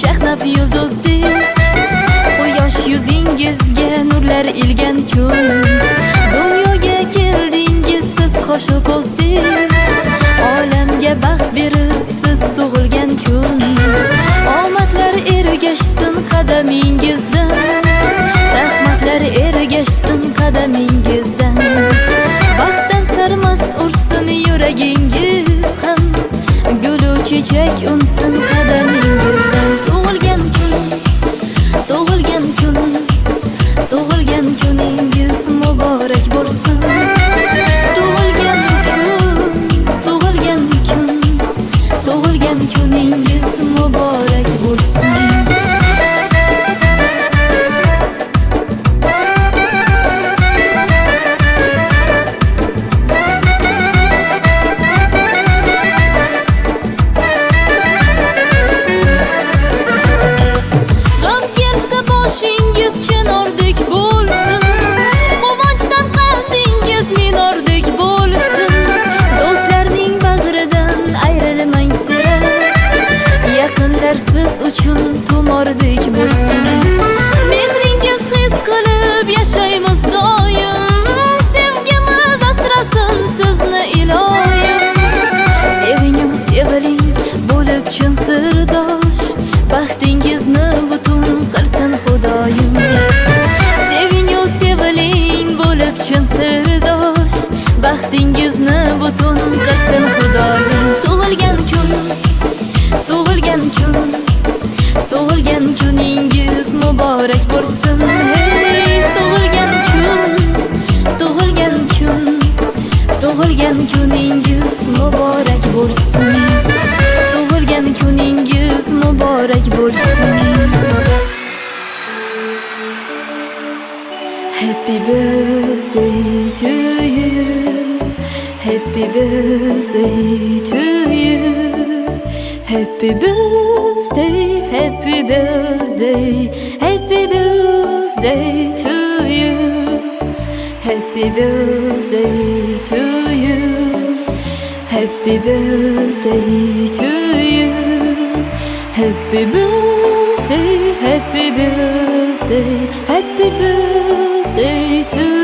chaqnab yulduzdek quyosh yuzingizga nurlar ilgan kun dunyoga keldingiz siz qoshu ko'zdek olamga baxt berib siz tug'ilgan kun omadlar ergashsin qadamingizdan rahmatlar ergashsin qadamingizdan baxtdan sarmast ursin yuragingiz ham gulu chechak unsin qadamingizdan tug'ilgan kuningiz muborak bo'lsin tug'ilgan kuningiz muborak bo'lsin siz uchun tumordek bo'lsin mehringiz his qilib yashaymiz doim sevgimiz asrasin sizni iloyim sevingu seviling bo'lib chin sirdosh baxtingizni butun qilsin xudoyim sevingu seviling bo'lib chin sirdosh baxtingizni butun qilsin xudoyim tug'ilgan kuningiz muborak bo'lsin tug'ilgan kuningiz muborak bo'lsin tug'ilgan kuningiz muborak bo'lsin Happy birthday to you Happy birthday to you Happy birthday, happy birthday, happy birthday to you. Happy birthday to you. Happy birthday to you. Happy birthday, happy birthday, happy birthday to you.